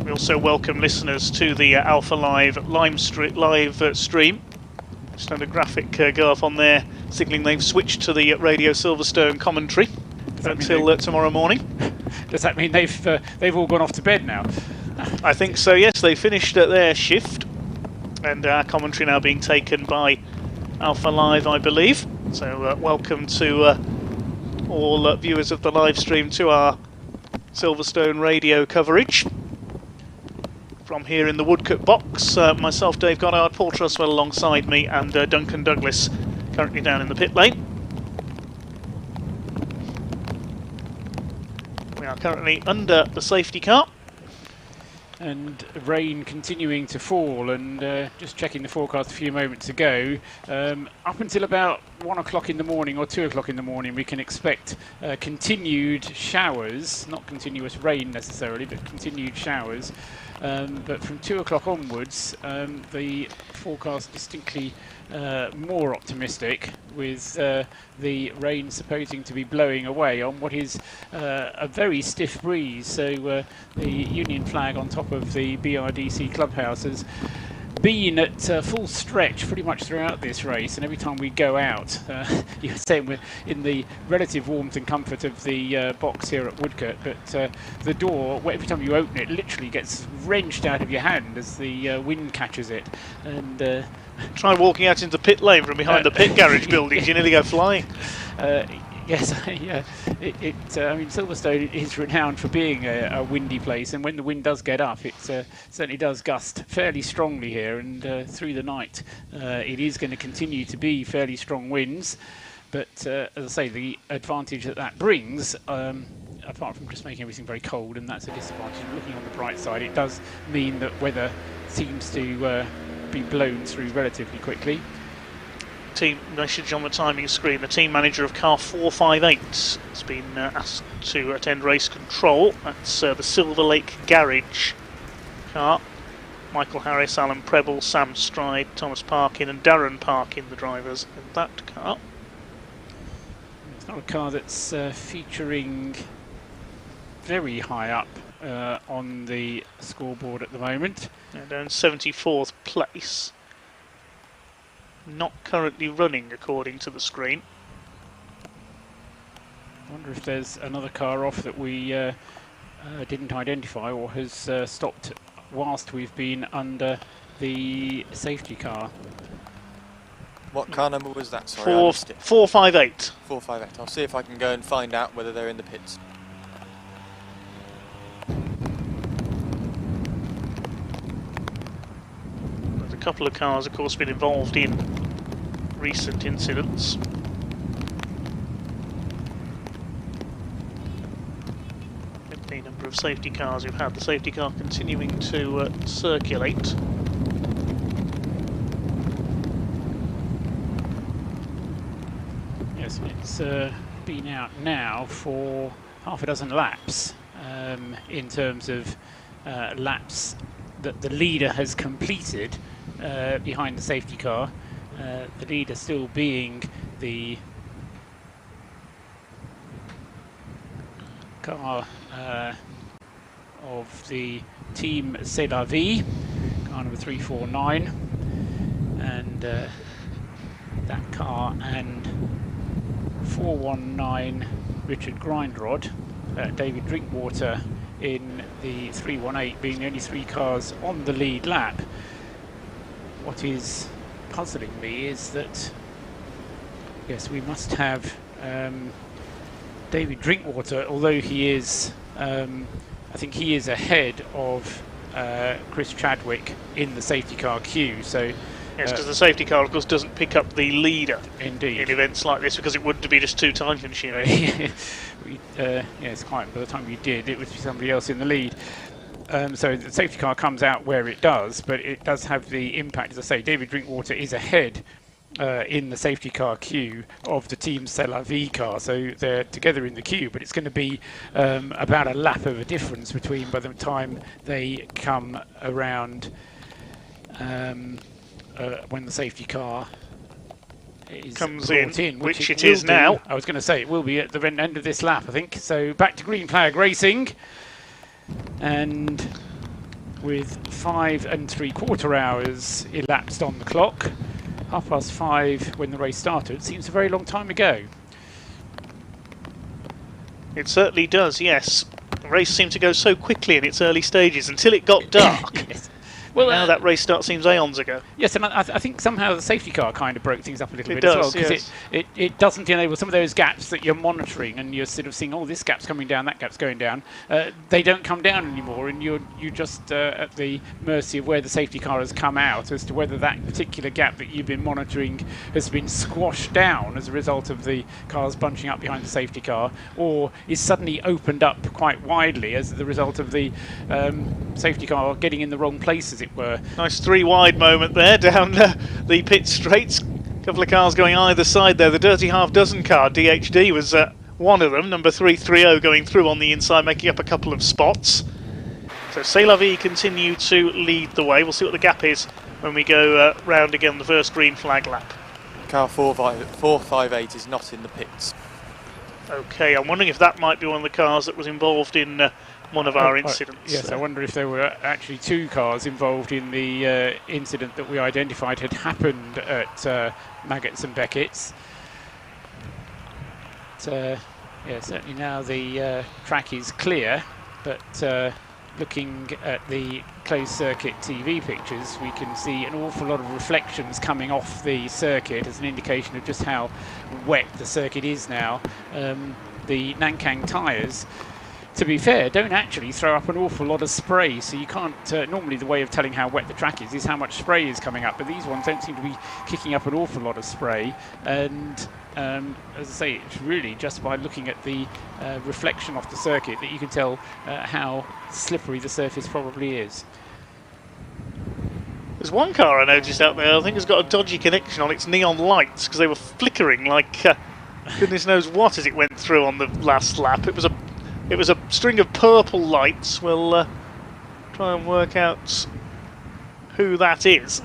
We also welcome listeners to the Alpha Live stream. Just had a graphic go up on there signalling they've switched to the Radio Silverstone commentary until tomorrow morning. Does that mean they've all gone off to bed now? I think so, yes. They finished their shift, and our commentary now being taken by Alpha Live, I believe. So welcome to all viewers of the live stream to our Silverstone radio coverage. From here in the Woodcut box, myself, Dave Goddard, Paul Truswell alongside me, and Duncan Douglas currently down in the pit lane. We are currently under the safety car. And rain continuing to fall, and just checking the forecast a few moments ago, up until about 1 o'clock in the morning or 2 o'clock in the morning we can expect continued showers, not continuous rain necessarily, but continued showers. But from 2 o'clock onwards, the forecast distinctly more optimistic. with the rain supposing to be blowing away on what is a very stiff breeze. So the Union flag on top of the BRDC clubhouse has been at full stretch pretty much throughout this race, and every time we go out, you were saying we're in the relative warmth and comfort of the box here at Woodcote, but the door, every time you open it, literally gets wrenched out of your hand as the wind catches it. And try walking out into pit lane from behind the pit garage buildings, you nearly go flying. Yes, yeah. I mean, Silverstone is renowned for being a windy place, and when the wind does get up, it certainly does gust fairly strongly here, and through the night it is going to continue to be fairly strong winds. But as I say, the advantage that brings, apart from just making everything very cold, and that's a disadvantage, looking on the bright side, it does mean that weather seems to be blown through relatively quickly. Team message on the timing screen. The team manager of car 458 has been asked to attend race control. That's the Silver Lake Garage car. Michael Harris, Alan Preble, Sam Stride, Thomas Parkin and Darren Parkin, the drivers in that car. It's not a car that's featuring very high up on the scoreboard at the moment. They're down 74th place. Not currently running according to the screen. I wonder if there's another car off that we didn't identify or has stopped whilst we've been under the safety car. What car number was that? Sorry, I missed it. 458. 458. I'll see if I can go and find out whether they're in the pits. A couple of cars, of course, been involved in recent incidents. The number of safety cars we've had, the safety car continuing to circulate. Yes, it's been out now for half a dozen laps in terms of laps that the leader has completed behind the safety car. The leader still being the car of the team C'est La Vie, car number 349, and that car and 419 Richard Grindrod, David Drinkwater in the 318 being the only three cars on the lead lap. What is puzzling me is that, yes, we must have David Drinkwater, although he is, I think he is ahead of Chris Chadwick in the safety car queue. So yes, because the safety car, of course, doesn't pick up the leader indeed in events like this, because it wouldn't be just too time consuming. Yes, quite. By the time we did, it would be somebody else in the lead. So the safety car comes out where it does, but it does have the impact. As I say, David Drinkwater is ahead in the safety car queue of the team C'est La Vie car, so they're together in the queue, but it's going to be about a lap of a difference between by the time they come around when the safety car comes in, which it is now. I was going to say it will be at the end of this lap, I think. So back to green flag racing, and with 5 3/4 hours elapsed on the clock, 5:30 when the race started. Seems a very long time ago. It certainly does, yes. The race seemed to go so quickly in its early stages until it got dark. Yes. Well, now that race start seems aeons ago. Yes, and I think somehow the safety car kind of broke things up a little It bit does, as well, because yes. it doesn't enable some of those gaps that you're monitoring, and you're sort of seeing, oh, this gap's coming down, that gap's going down. They don't come down anymore, and you're just at the mercy of where the safety car has come out as to whether that particular gap that you've been monitoring has been squashed down as a result of the cars bunching up behind the safety car, or is suddenly opened up quite widely as the result of the safety car getting in the wrong place, as it were. Nice 3 wide moment there down the pit straights. A couple of cars going either side there. The dirty half dozen car, DHD, was one of them. Number 330 going through on the inside, making up a couple of spots. So C'est La Vie continue to lead the way. We'll see what the gap is when we go round again the first green flag lap. car 458 is not in the pits. Okay, I'm wondering if that might be one of the cars that was involved in one of our incidents. Yes, I wonder if there were actually 2 cars involved in the incident that we identified had happened at Maggots and Beckett's. Yeah, certainly now the track is clear, but looking at the closed circuit TV pictures, we can see an awful lot of reflections coming off the circuit as an indication of just how wet the circuit is now. The Nankang tyres, to be fair, don't actually throw up an awful lot of spray, so you can't, normally the way of telling how wet the track is how much spray is coming up, but these ones don't seem to be kicking up an awful lot of spray, and as I say, it's really just by looking at the reflection off the circuit that you can tell how slippery the surface probably is. There's one car I noticed out there, I think it's got a dodgy connection on its neon lights because they were flickering like goodness knows what as it went through on the last lap. It was a string of purple lights. We'll try and work out who that is.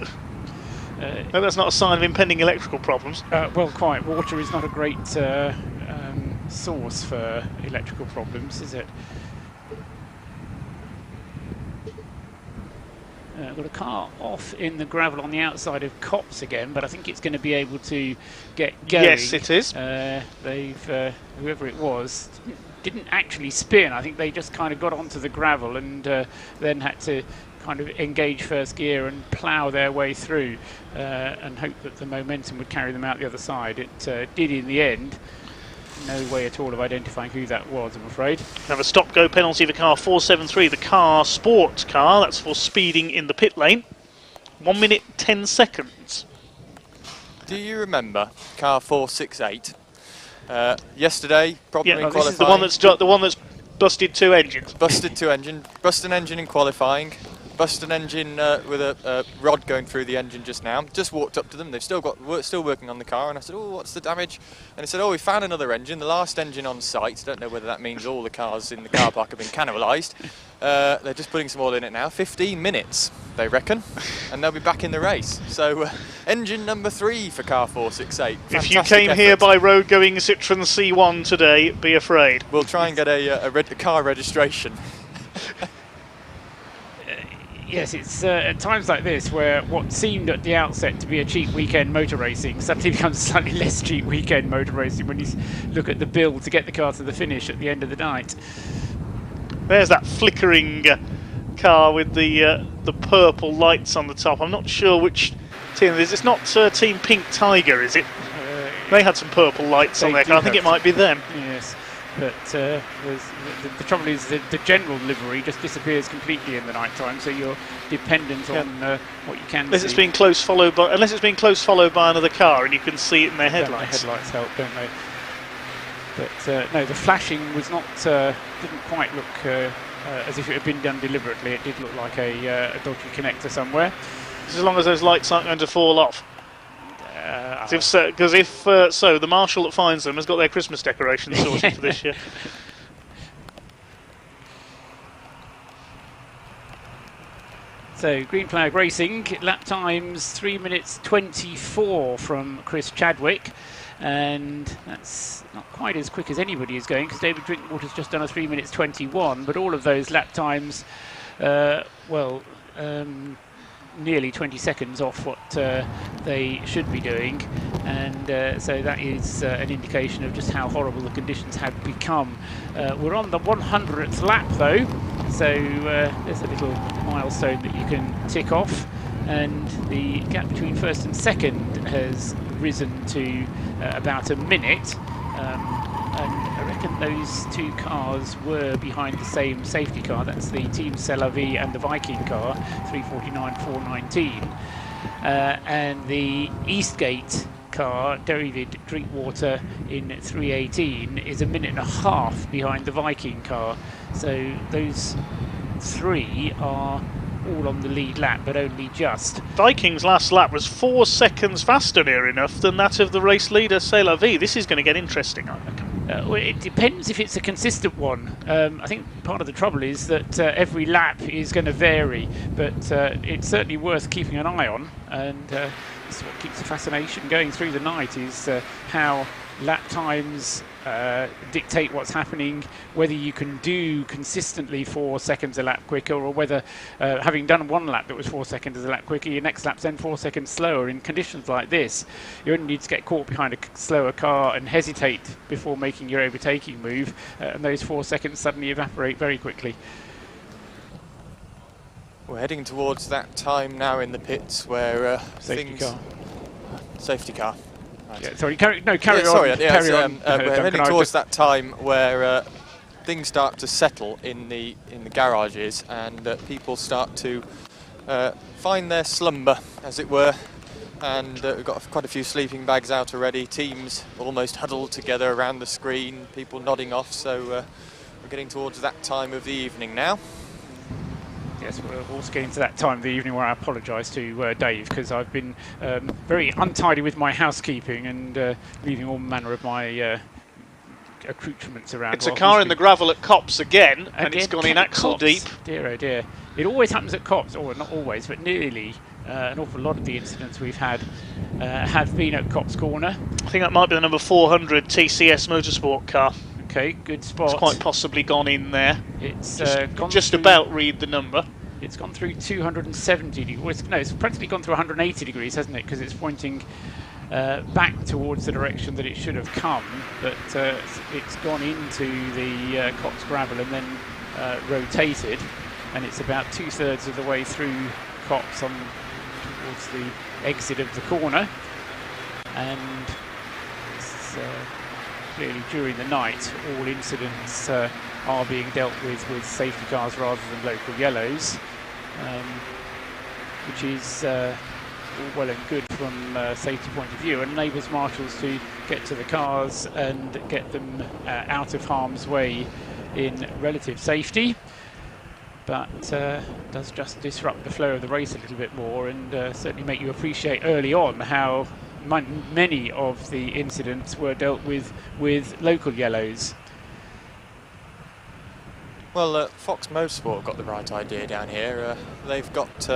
No, that's not a sign of impending electrical problems. Well, quite. Water is not a great source for electrical problems, is it? Got a car off in the gravel on the outside of Copse again, but I think it's going to be able to get going. Yes, it is. They've whoever it was didn't actually spin. I think they just kind of got onto the gravel and then had to kind of engage first gear and plough their way through and hope that the momentum would carry them out the other side. It did in the end. No way at all of identifying who that was, I'm afraid. Have a stop-go penalty for car 473, the car sports car. That's for speeding in the pit lane. 1 minute 10 seconds. Do you remember car 468? Yesterday, problem in this qualifying. is the one that's busted 2 engines. Busted an engine in qualifying. Busted an engine with a rod going through the engine just now. Just walked up to them. They've still working on the car, and I said, "Oh, what's the damage?" And they said, "Oh, we found another engine, the last engine on site." Don't know whether that means all the cars in the car park have been cannibalised. They're just putting some oil in it now. 15 minutes, they reckon, and they'll be back in the race. So, engine number 3 for car 468. If you came here by road-going Citroen C1 today, be afraid. We'll try and get a car registration. Yes, it's at times like this where what seemed at the outset to be a cheap weekend motor racing suddenly becomes slightly less cheap weekend motor racing when you look at the bill to get the car to the finish at the end of the night. There's that flickering car with the purple lights on the top. I'm not sure which team it is. It's not Team Pink Tiger, is it? They had some purple lights on their car. I think it might be them. Yes. But the trouble is the general livery just disappears completely in the night time, so you're dependent on what you can unless see. It's being close followed by another car, and you can see it in their headlights. The headlights help, don't they? But no, the flashing was not didn't quite look as if it had been done deliberately. It did look like a dodgy connector somewhere. As long as those lights aren't going to fall off. Because if the marshal that finds them has got their Christmas decorations sorted for this year. So Green Flag Racing, lap times 3 minutes 24 from Chris Chadwick, and that's not quite as quick as anybody is going because David Drinkwater's just done a 3 minutes 21, but all of those lap times, nearly 20 seconds off what they should be doing, and so that is an indication of just how horrible the conditions have become. We're on the 100th lap though, so there's a little milestone that you can tick off, and the gap between first and second has risen to about a minute. And I reckon those 2 cars were behind the same safety car. That's the Team C'est La Vie and the Viking car, 349, 419. And the Eastgate car, David Drinkwater in 318, is a minute and a half behind the Viking car. So those 3 are all on the lead lap, but only just. Viking's last lap was 4 seconds faster, near enough, than that of the race leader C'est La Vie. This is going to get interesting, I reckon. Well, it depends if it's a consistent one. I think part of the trouble is that every lap is going to vary, but it's certainly worth keeping an eye on. And that's what keeps the fascination going through the night, is how lap times dictate what's happening, whether you can do consistently 4 seconds a lap quicker, or whether having done one lap that was 4 seconds a lap quicker, your next lap's then 4 seconds slower. In conditions like this, you only need to get caught behind a slower car and hesitate before making your overtaking move, and those 4 seconds suddenly evaporate very quickly. We're heading towards that time now in the pits where Safety car. Safety car. Right. Yeah, sorry, carry on. Sorry, Carry on. we're heading towards that time where things start to settle in the garages, and people start to find their slumber, as it were. And we've got quite a few sleeping bags out already. Teams almost huddled together around the screen. People nodding off. So we're getting towards that time of the evening now. Yes, we're also getting to that time of the evening where I apologise to Dave, because I've been very untidy with my housekeeping and leaving all manner of my accoutrements around. It's a car in the gravel at Copse again, and it's gone in axle Copse. deep. Dear oh dear. It always happens at Copse, or not always, but nearly. An awful lot of the incidents we've had have been at Copse Corner. I think that might be the number 400 TCS Motorsport car. Okay, good spot. It's quite possibly gone in there. It's just about read the number. It's gone through 270 degrees. No, it's practically gone through 180 degrees, hasn't it? Because it's pointing back towards the direction that it should have come. But it's gone into the Copse gravel and then rotated. And it's about 2/3 of the way through Copse on towards the exit of the corner. And it's, clearly during the night, all incidents are being dealt with safety cars rather than local yellows, which is all well and good from a safety point of view, and enables marshals to get to the cars and get them out of harm's way in relative safety. But does just disrupt the flow of the race a little bit more, and certainly make you appreciate early on how many of the incidents were dealt with local yellows. Well, Fox Motorsport got the right idea down here. They've got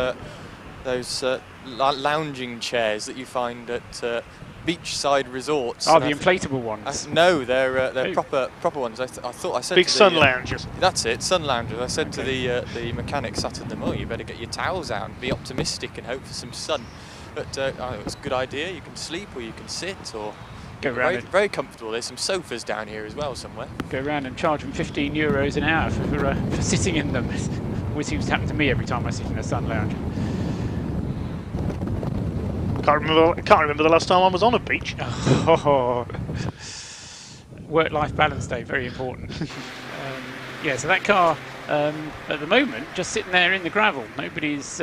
those lounging chairs that you find at beachside resorts. Oh, the inflatable ones? No, they're proper ones. I thought I said big to sun loungers. That's it, sun loungers. I said to the mechanic sat at them, oh, you better get your towels out and be optimistic and hope for some sun. But it's a good idea. You can sleep or you can sit, or go around. Very comfortable. There's some sofas down here as well somewhere. Go around and charge them €15 an hour for sitting in them. Always seems to happen to me every time I sit in a sun lounge. Can't remember the last time I was on a beach. Work-life balance day, very important. Yeah, so that car at the moment just sitting there in the gravel. Nobody's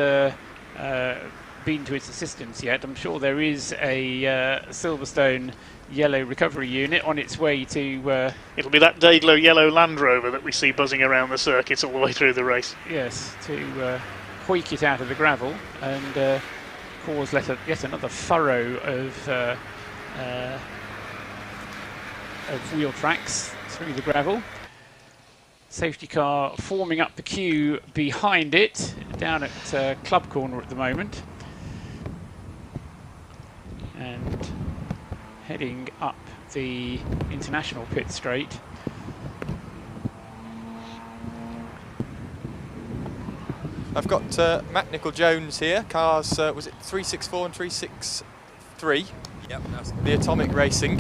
been to its assistance yet. I'm sure there is a Silverstone yellow recovery unit on its way to... It'll be that Dayglow yellow Land Rover that we see buzzing around the circuit all the way through the race. Yes, to hoik it out of the gravel and cause yet another furrow of wheel tracks through the gravel. Safety car forming up the queue behind it, down at Club Corner at the moment. And heading up the international pit straight. I've got Matt Nicol-Jones here. Cars, was it 364 and 363? Yep, that's the Atomic Racing.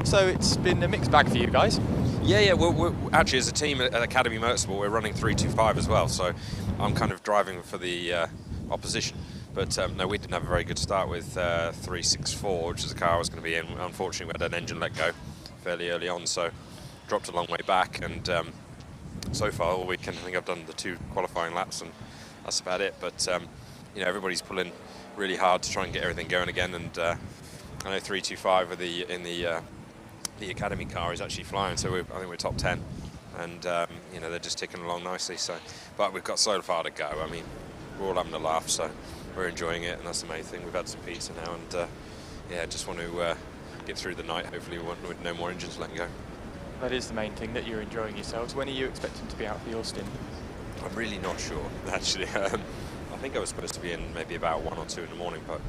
So it's been a mixed bag for you guys. Yeah. We're actually, as a team at Academy Motorsport, we're running 325 as well. So I'm kind of driving for the opposition. But no, we didn't have a very good start with 364, which is the car I was going to be in. Unfortunately, we had an engine let go fairly early on, so dropped a long way back. And so far all weekend, I think I've done the 2 qualifying laps, and that's about it. But you know, everybody's pulling really hard to try and get everything going again. And I know 325 in the Academy car is actually flying, so I think we're top 10, and you know, they're just ticking along nicely. So, but we've got so far to go. I mean, we're all having a laugh, so we're enjoying it, and that's the main thing. We've had some pizza now, and yeah, just want to get through the night. Hopefully, with no more engines letting go. That is the main thing, that you're enjoying yourselves. When are you expecting to be out for your stint? I'm really not sure, actually. I think I was supposed to be in maybe about 1 or 2 in the morning, but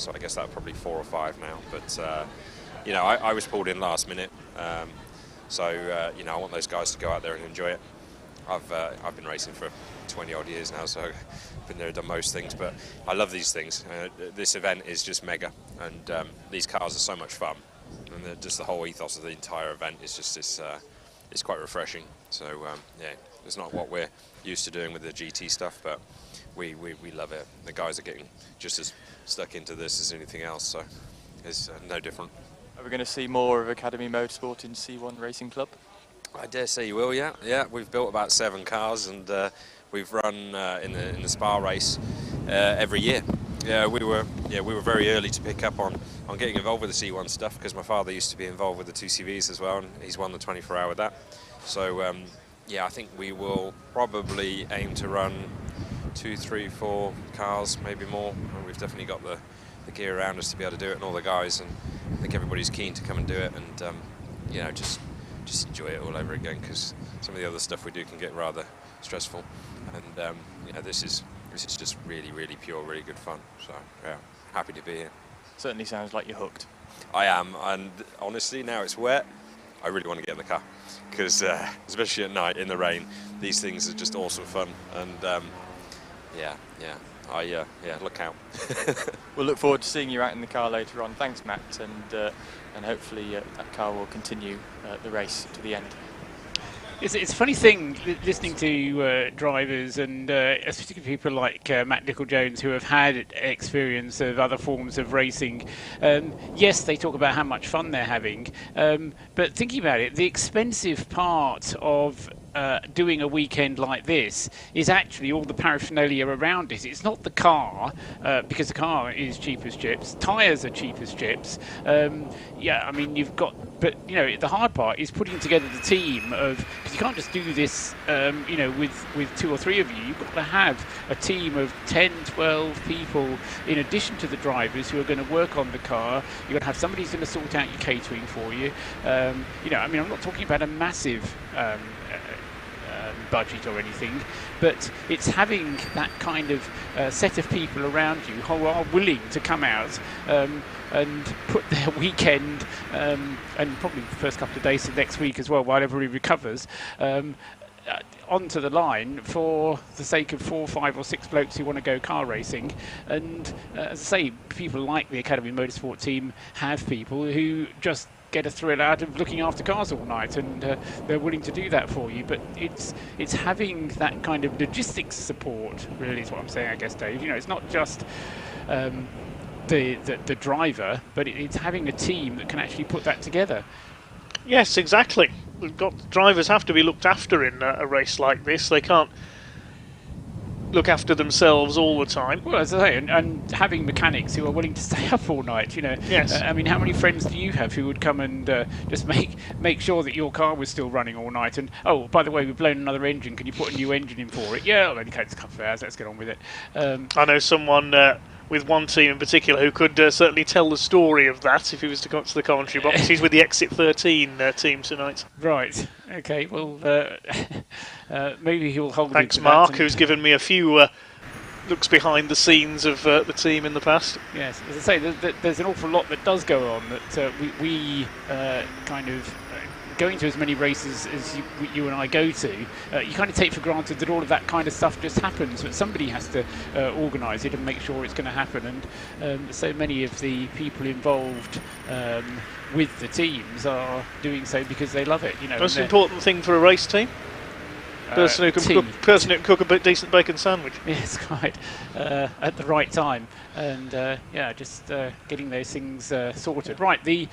so I guess that's probably 4 or 5 now. But you know, I was pulled in last minute, so you know, I want those guys to go out there and enjoy it. I've been racing for 20 odd years now, so I've been there, done most things, but I love these things. This event is just mega, and these cars are so much fun, and just the whole ethos of the entire event is just it's quite refreshing. So yeah, it's not what we're used to doing with the GT stuff, but we love it. The guys are getting just as stuck into this as anything else, so it's no different. Are we going to see more of Academy Motorsport in C1 Racing Club? I dare say you will, yeah. Yeah, we've built about 7 cars, and we've run in the Spa race every year. Yeah, we were very early to pick up on getting involved with the C1 stuff, because my father used to be involved with the 2CVs as well, and he's won the 24-hour with that. So yeah, I think we will probably aim to run 2, 3, 4 cars, maybe more. And we've definitely got the gear around us to be able to do it, and all the guys, and I think everybody's keen to come and do it, and you know, just enjoy it all over again, because some of the other stuff we do can get rather stressful, and you know, this is just really pure, really good fun. So yeah, happy to be here. Certainly sounds like you're hooked. I am, and honestly, now it's wet, I really want to get in the car, because especially at night in the rain, these things are just awesome fun, and yeah, look out. We'll look forward to seeing you out in the car later on. Thanks, Matt, and hopefully that car will continue the race to the end. It's a funny thing listening to drivers, and especially people like Matt Nicol-Jones, who have had experience of other forms of racing. Yes, they talk about how much fun they're having, but thinking about it, the expensive part of doing a weekend like this is actually all the paraphernalia around it. It's not the car, because the car is cheap as chips. Tyres are cheap as chips. Yeah, I mean, you've got, but you know, the hard part is putting together the team of, because you can't just do this, you know, with 2 or 3 of you. You've got to have a team of 10, 12 people in addition to the drivers who are going to work on the car. You've got to have somebody who's going to sort out your catering for you. You know, I mean, I'm not talking about a massive budget or anything, but it's having that kind of set of people around you who are willing to come out and put their weekend, and probably the first couple of days of next week as well, while everybody recovers, onto the line for the sake of 4, 5 or 6 blokes who want to go car racing. And as I say, people like the Academy Motorsport team have people who just get a thrill out of looking after cars all night, and they're willing to do that for you. But it's having that kind of logistics support, really, is what I'm saying, I guess, Dave. You know, it's not just the driver, but it's having a team that can actually put that together. Yes, exactly. Drivers have to be looked after in a race like this. They can't look after themselves all the time. Well, as I say, and having mechanics who are willing to stay up all night, you know. Yes. I mean, how many friends do you have who would come and just make sure that your car was still running all night? And, oh, by the way, we've blown another engine. Can you put a new engine in for it? Yeah, well, only takes a couple of hours. Let's get on with it. I know someone with one team in particular who could certainly tell the story of that if he was to come to the commentary box. He's with the Exit 13 team tonight. Right. Okay. Well, maybe he'll hold. Thanks, Mark, who's given me a few looks behind the scenes of the team in the past. Yes, as I say, there's an awful lot that does go on that we kind of. Going to as many races as you and I go to, you kind of take for granted that all of that kind of stuff just happens, but somebody has to organise it and make sure it's going to happen. And so many of the people involved with the teams are doing so because they love it. You know, most important thing for a race team. Person who can cook a decent bacon sandwich. Yes, quite. At the right time. And yeah, just getting those things sorted. Right, the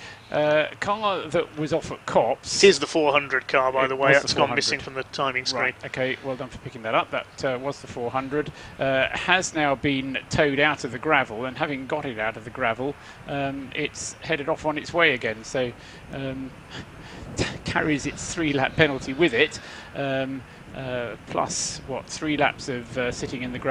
car that was off at Copse. It is the 400 car, by the way. That's gone missing from the timing screen. Right, okay, well done for picking that up. That was the 400. Has now been towed out of the gravel, and having got it out of the gravel, it's headed off on its way again. So carries its 3-lap penalty with it. Plus, 3 laps of sitting in the gravel.